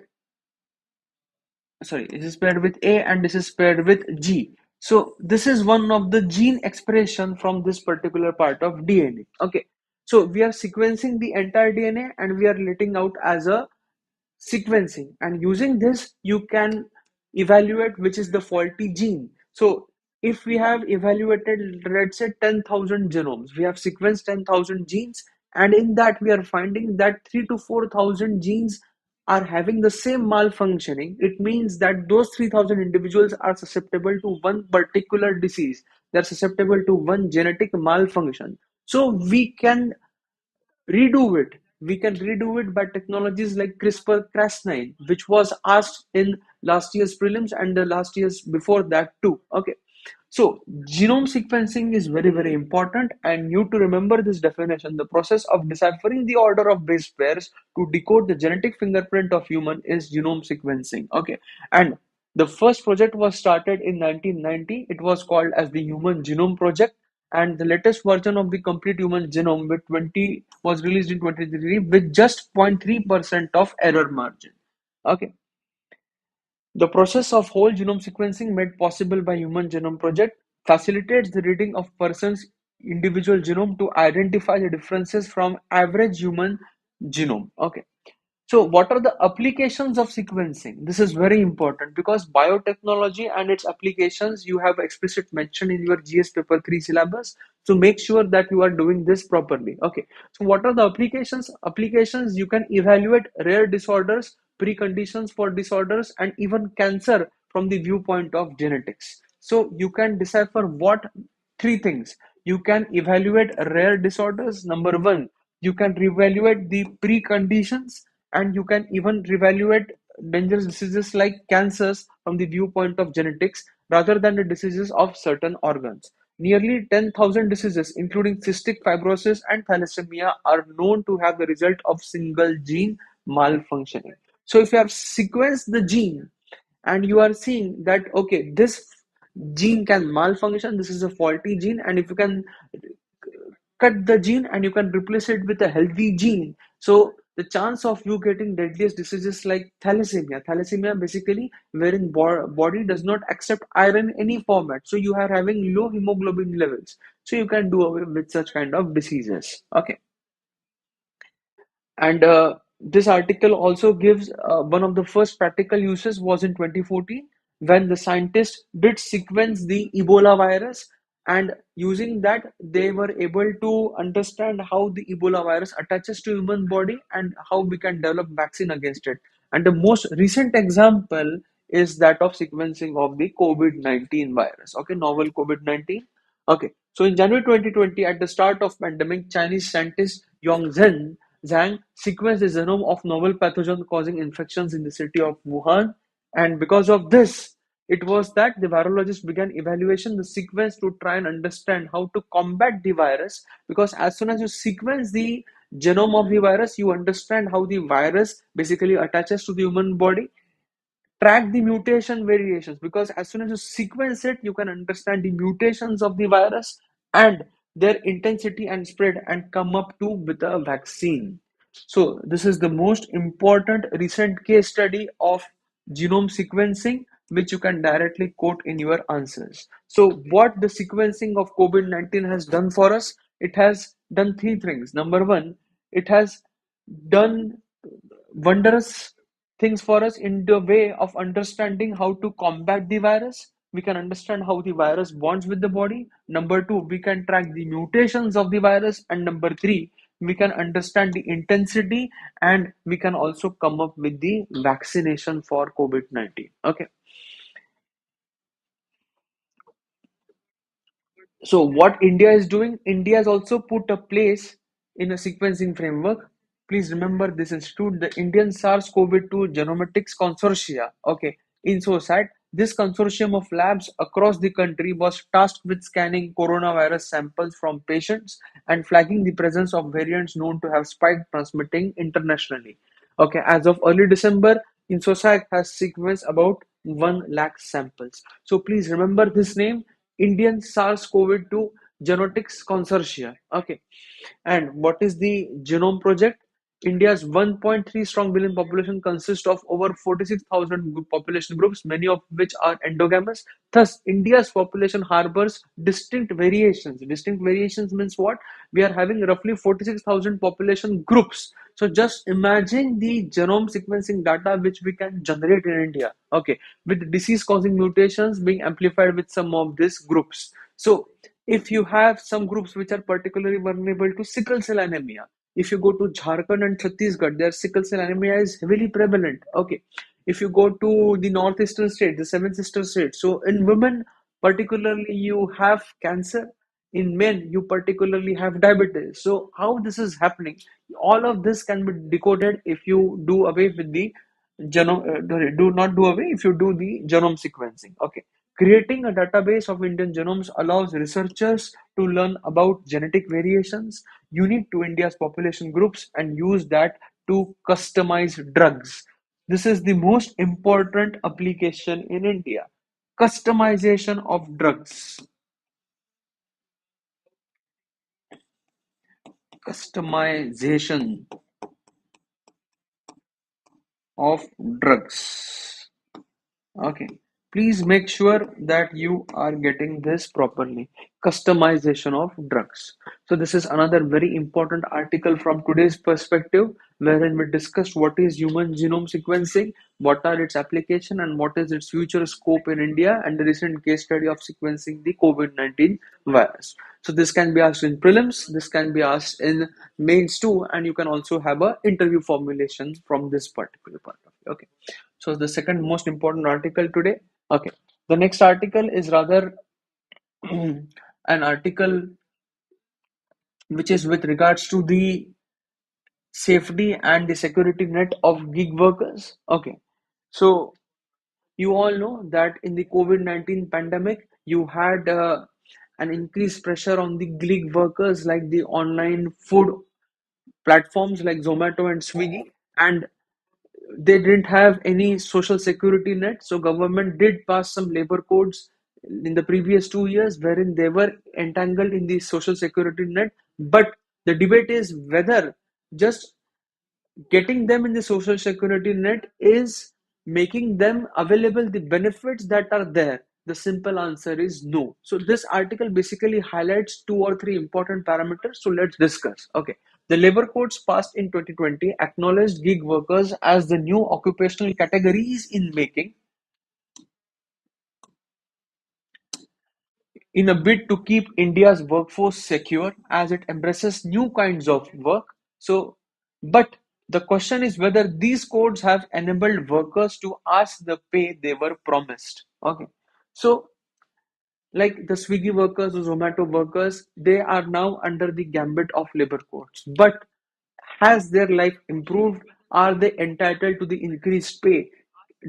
[SPEAKER 1] sorry, this is paired with A and this is paired with G. So this is one of the gene expression from this particular part of DNA. Okay, so we are sequencing the entire DNA and we are letting out as a sequencing, and using this you can evaluate which is the faulty gene. So if we have evaluated, let's say, 10,000 genomes, we have sequenced 10,000 genes, and in that we are finding that 3 to 4,000 genes are having the same malfunctioning. It means that those 3,000 individuals are susceptible to one particular disease, they're susceptible to one genetic malfunction. So we can redo it. We can redo it by technologies like CRISPR-Cas9, which was asked in last year's prelims and the last year's before that too. Okay, so genome sequencing is very, very important, and you to remember this definition. The process of deciphering the order of base pairs to decode the genetic fingerprint of human is genome sequencing. Okay, and the first project was started in 1990. It was called as the Human Genome Project, and the latest version of the complete human genome with 20 was released in 2023 with just 0.3% of error margin. Okay, the process of whole genome sequencing made possible by Human Genome Project facilitates the reading of person's individual genome to identify the differences from average human genome. Okay, so what are the applications of sequencing? This is very important because biotechnology and its applications you have explicit mention in your GS paper 3 syllabus. So make sure that you are doing this properly. Okay. So what are the applications? Applications, you can evaluate rare disorders, preconditions for disorders, and even cancer from the viewpoint of genetics. So you can decipher what three things. You can evaluate rare disorders. Number one, you can reevaluate the preconditions, and you can even reevaluate dangerous diseases like cancers from the viewpoint of genetics rather than the diseases of certain organs. Nearly 10,000 diseases, including cystic fibrosis and thalassemia, are known to have the result of single gene malfunctioning. So, if you have sequenced the gene and you are seeing that, okay, this gene can malfunction, this is a faulty gene, and if you can cut the gene and you can replace it with a healthy gene, so the chance of you getting deadliest diseases like thalassemia basically wherein body does not accept iron in any format, so you are having low hemoglobin levels, so you can do away with such kind of diseases. Okay, and this article also gives one of the first practical uses was in 2014 when the scientists did sequence the Ebola virus, and using that they were able to understand how the Ebola virus attaches to human body and how we can develop vaccine against it. And the most recent example is that of sequencing of the COVID-19 virus. Okay, novel COVID-19. Okay, so in January 2020, at the start of pandemic, Chinese scientist Zhang sequenced the genome of novel pathogen causing infections in the city of Wuhan. And because of this, it was that the virologists began evaluation the sequence to try and understand how to combat the virus. Because as soon as you sequence the genome of the virus, you understand how the virus basically attaches to the human body. track the mutation variations, because as soon as you sequence it, you can understand the mutations of the virus and their intensity and spread and come up to with a vaccine. So this is the most important recent case study of genome sequencing, which you can directly quote in your answers. So what the sequencing of COVID-19 has done for us, it has done three things. Number one, it has done wondrous things for us in the way of understanding how to combat the virus. We can understand how the virus bonds with the body. Number two, we can track the mutations of the virus. And number three, we can understand the intensity, and we can also come up with the vaccination for COVID-19. Okay. So what India is doing, India has also put a place in a sequencing framework. Please remember this institute, the Indian SARS-CoV-2 Genomics Consortia. Okay, in SOSAT, this consortium of labs across the country was tasked with scanning coronavirus samples from patients and flagging the presence of variants known to have spiked transmitting internationally. Okay, as of early December, InsoSAC has sequenced about 1 lakh samples. So please remember this name, Indian SARS-CoV-2 Genetics Consortia. Okay. And what is the Genome Project? India's 1.3 strong billion population consists of over 46,000 population groups, many of which are endogamous. Thus, India's population harbors distinct variations. Distinct variations means what? We are having roughly 46,000 population groups. So just imagine the genome sequencing data which we can generate in India. Okay, with disease causing mutations being amplified with some of these groups. So if you have some groups which are particularly vulnerable to sickle cell anemia, if you go to Jharkhand and Chhattisgarh, their sickle cell anemia is heavily prevalent. Okay, if you go to the northeastern state, the seven sister states, so in women particularly you have cancer, in men you particularly have diabetes. So how this is happening, all of this can be decoded if you do away with the genome, do not do away if you do the genome sequencing. Okay, creating a database of Indian genomes allows researchers to learn about genetic variations unique to India's population groups and use that to customize drugs. This is the most important application in India. Customization of drugs. Customization of drugs. Okay. Please make sure that you are getting this properly. Customization of drugs. So this is another very important article from today's perspective, wherein we discussed what is human genome sequencing, what are its application, and what is its future scope in India, and the recent case study of sequencing the COVID-19 virus. So this can be asked in prelims, this can be asked in mains too, and you can also have a interview formulation from this particular part of it. Okay. So the second most important article today. Okay. The next article is rather an article which is with regards to the safety and the security net of gig workers. Okay. So you all know that in the COVID-19 pandemic, you had an increased pressure on the gig workers like the online food platforms like Zomato and Swiggy, and they didn't have any social security net. So government did pass some labor codes in the previous 2 years wherein they were entangled in the social security net. But the debate is whether just getting them in the social security net is making them available the benefits that are there. The simple answer is no. So this article basically highlights two or three important parameters, so let's discuss. Okay, the labor codes passed in 2020 acknowledged gig workers as the new occupational categories in making, in a bid to keep India's workforce secure as it embraces new kinds of work. So, but the question is whether these codes have enabled workers to ask the pay they were promised. Okay. So, like the Swiggy workers or Zomato workers, they are now under the gambit of labor codes. But has their life improved? Are they entitled to the increased pay?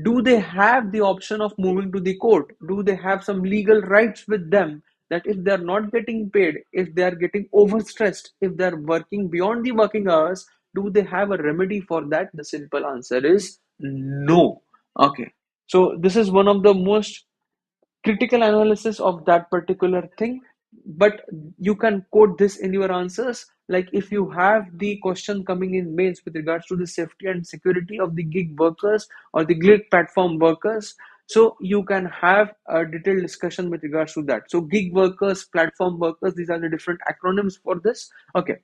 [SPEAKER 1] Do they have the option of moving to the court? Do they have some legal rights with them that if they are not getting paid, if they are getting overstressed, if they are working beyond the working hours, do they have a remedy for that? The simple answer is no. Okay. So this is one of the most critical analysis of that particular thing, but you can quote this in your answers. Like if you have the question coming in mains with regards to the safety and security of the gig workers or the gig platform workers, so you can have a detailed discussion with regards to that. So gig workers, platform workers, these are the different acronyms for this. Okay,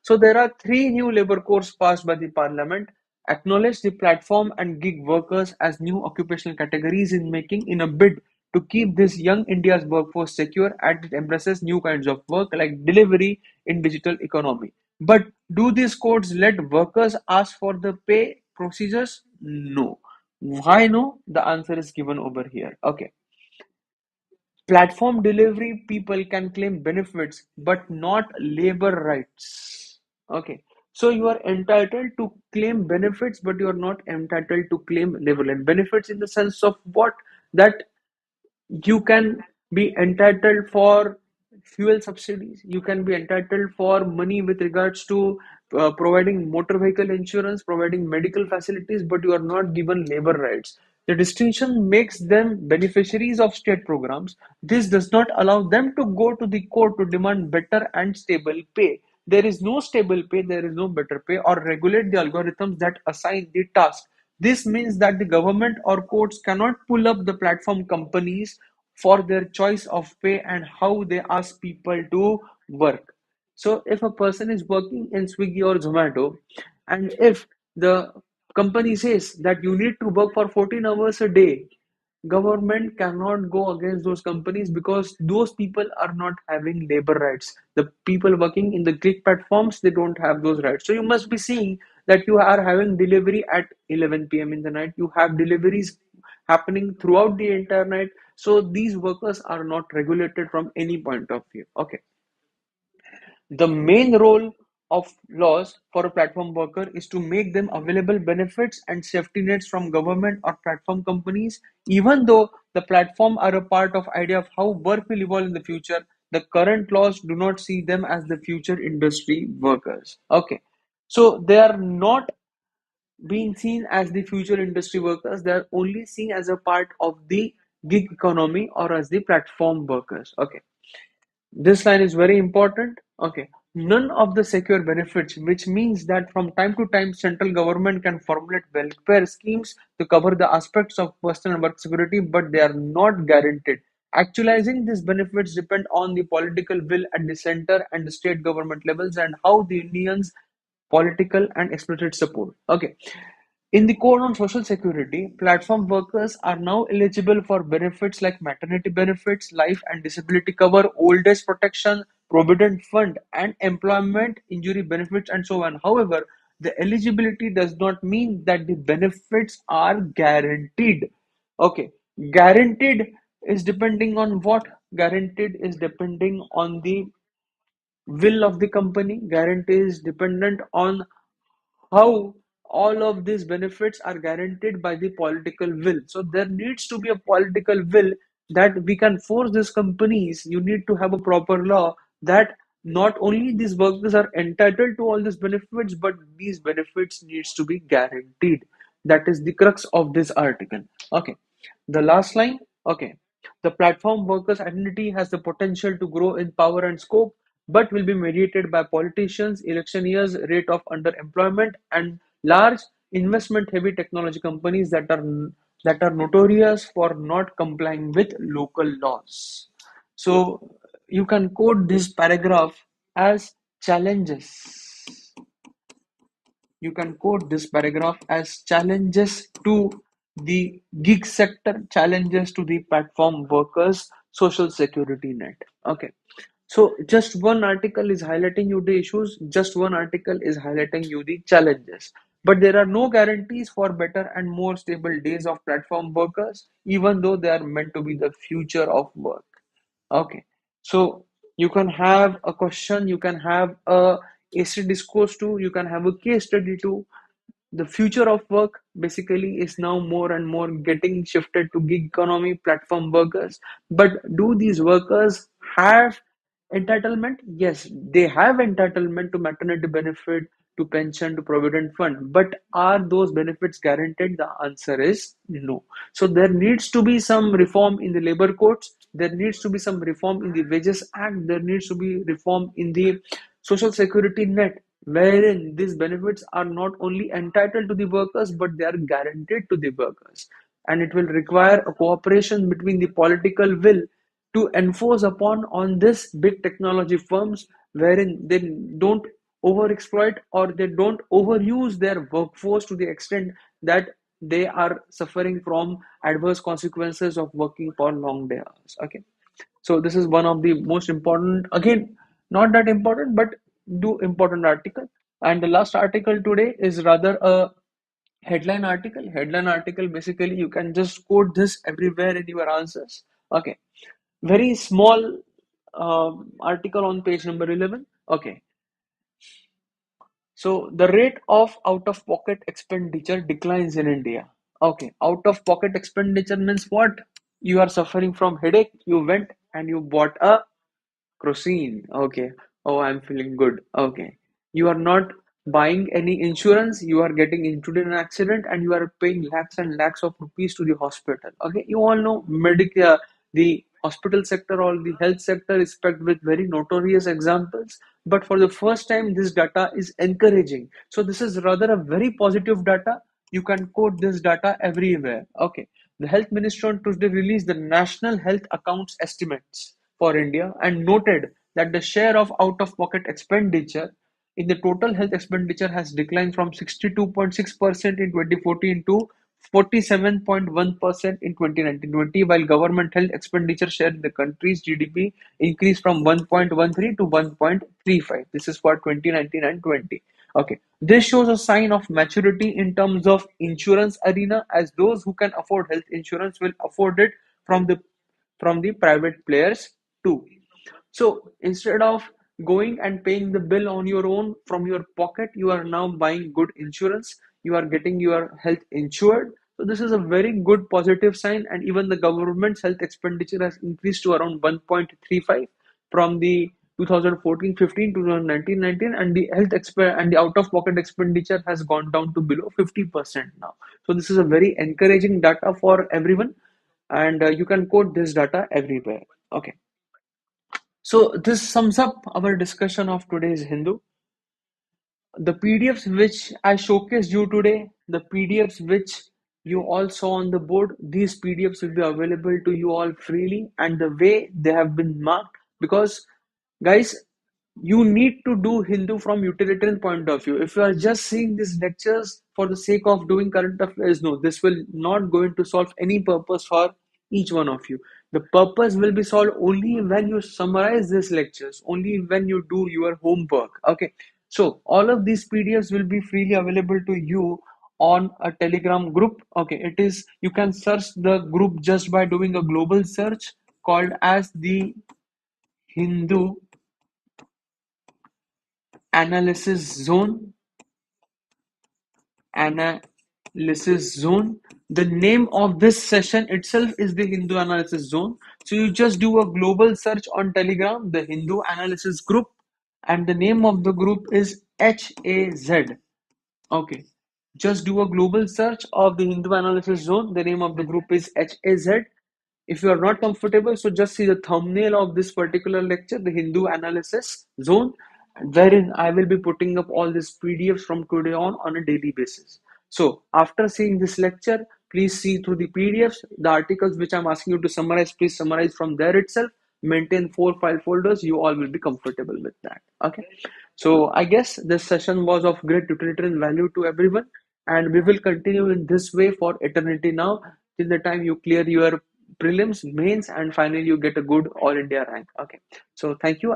[SPEAKER 1] so there are three new labor codes passed by the parliament, acknowledge the platform and gig workers as new occupational categories in making in a bid to keep this young India's workforce secure as it embraces new kinds of work like delivery in digital economy. But do these codes let workers ask for the pay procedures? No. Why no? The answer is given over here. Okay. Platform delivery people can claim benefits but not labor rights. Okay. So you are entitled to claim benefits, but you are not entitled to claim labor rights. Benefits in the sense of what? That you can be entitled for fuel subsidies, you can be entitled for money with regards to providing motor vehicle insurance, providing medical facilities, but you are not given labor rights. The distinction makes them beneficiaries of state programs. This does not allow them to go to the court to demand better and stable pay. There is no stable pay, there is no better pay, or regulate the algorithms that assign the task. This means that the government or courts cannot pull up the platform companies for their choice of pay and how they ask people to work. So if a person is working in Swiggy or Zomato, and if the company says that you need to work for 14 hours a day, government cannot go against those companies because those people are not having labor rights. The people working in the gig platforms, they don't have those rights. So you must be seeing that you are having delivery at 11 p.m. in the night, you have deliveries happening throughout the entire night. So these workers are not regulated from any point of view. Okay. The main role of laws for a platform worker is to make them available benefits and safety nets from government or platform companies. Even though the platform are a part of idea of how work will evolve in the future, the current laws do not see them as the future industry workers. Okay. So they are not being seen as the future industry workers, they are only seen as a part of the gig economy or as the platform workers. Okay, this line is very important. Okay, none of the secure benefits, which means that from time to time central government can formulate welfare schemes to cover the aspects of personal and work security, but they are not guaranteed. Actualizing these benefits depend on the political will at the center and the state government levels and how the unions political and explicit support. Okay. In the Code on Social Security, platform workers are now eligible for benefits like maternity benefits, life and disability cover, old age protection, provident fund, and employment injury benefits, and so on. However, the eligibility does not mean that the benefits are guaranteed. Okay, guaranteed is depending on what? Guaranteed is depending on the will of the company. Guarantee is dependent on how all of these benefits are guaranteed by the political will. So there needs to be a political will that we can force these companies. You need to have a proper law that not only these workers are entitled to all these benefits, but these benefits needs to be guaranteed. That is the crux of this article. Okay. The last line. Okay. The platform workers' identity has the potential to grow in power and scope, but will be mediated by politicians, election years, rate of underemployment, and large investment-heavy technology companies that are notorious for not complying with local laws. So you can quote this paragraph as challenges. You can quote this paragraph as challenges to the gig sector, challenges to the platform workers, social security net. Okay. So just one article is highlighting you the issues, just one article is highlighting you the challenges. But there are no guarantees for better and more stable days of platform workers, even though they are meant to be the future of work. Okay. So you can have a question, you can have a essay discourse too, you can have a case study too. The future of work basically is now more and more getting shifted to gig economy platform workers. But do these workers have entitlement? Yes, they have entitlement to maternity benefit, to pension to provident fund. But are those benefits guaranteed? The answer is no. So there needs to be some reform in the labor codes. There needs to be some reform in the Wages Act. There needs to be reform in the social security net, wherein these benefits are not only entitled to the workers, but they are guaranteed to the workers. And it will require a cooperation between the political will to enforce upon on this big technology firms, wherein they don't overexploit or they don't overuse their workforce to the extent that they are suffering from adverse consequences of working for long day hours. Okay, so this is one of the most important, again, not that important, but do important article. And the last article today is rather a headline article. Headline article, basically you can just quote this everywhere in your answers. Okay, very small article on page number 11. Okay, so the rate of out of pocket expenditure declines in India. Okay, out of pocket expenditure means what? You are suffering from headache, you went and you bought a Crocine. Okay. Oh, I'm feeling good. Okay. You are not buying any insurance. You are getting into an accident and you are paying lakhs and lakhs of rupees to the hospital. Okay. You all know Medicare, the hospital sector or the health sector is packed with very notorious examples. But for the first time, this data is encouraging. So this is rather a very positive data. You can quote this data everywhere. Okay. The health minister on Tuesday released the national health accounts estimates for India and noted that the share of out-of-pocket expenditure in the total health expenditure has declined from 62.6% in 2014 to 47.1% in 2019-20, while government health expenditure share in the country's GDP increased from 1.13 to 1.35. This is for 2019 and 20. Okay, this shows a sign of maturity in terms of insurance arena, as those who can afford health insurance will afford it from the private players too. So instead of going and paying the bill on your own from your pocket, you are now buying good insurance. You are getting your health insured. So this is a very good positive sign. And even the government's health expenditure has increased to around 1.35 from the 2014-15 to 2019-19, and the and the out-of-pocket expenditure has gone down to below 50% now. So this is a very encouraging data for everyone, and you can quote this data everywhere. Okay, so this sums up our discussion of today's Hindu. The PDFs which I showcased you today, the PDFs which you all saw on the board, these PDFs will be available to you all freely, and the way they have been marked, because guys, you need to do Hindu from utilitarian point of view. If you are just seeing these lectures for the sake of doing current affairs, no, this will not going to solve any purpose for each one of you. The purpose will be solved only when you summarize these lectures, only when you do your homework. Okay, so all of these PDFs will be freely available to you on a Telegram group. Okay, it is, you can search the group just by doing a global search called as the Hindu analysis zone. Analysis zone. The name of this session itself is the Hindu analysis zone. So you just do a global search on Telegram, the Hindu analysis group, and the name of the group is HAZ. Okay, just do a global search of the Hindu analysis zone. The name of the group is HAZ. If you are not comfortable, so just see the thumbnail of this particular lecture, the Hindu analysis zone, wherein I will be putting up all these PDFs from today on a daily basis. So after seeing this lecture, please see through the PDFs, the articles which I'm asking you to summarize, please summarize from there itself. Maintain 4 file folders. You all will be comfortable with that. Okay. So I guess this session was of great utilitarian value to everyone, and we will continue in this way for eternity now, till the time you clear your prelims, mains, and finally you get a good all India rank. Okay. So thank you.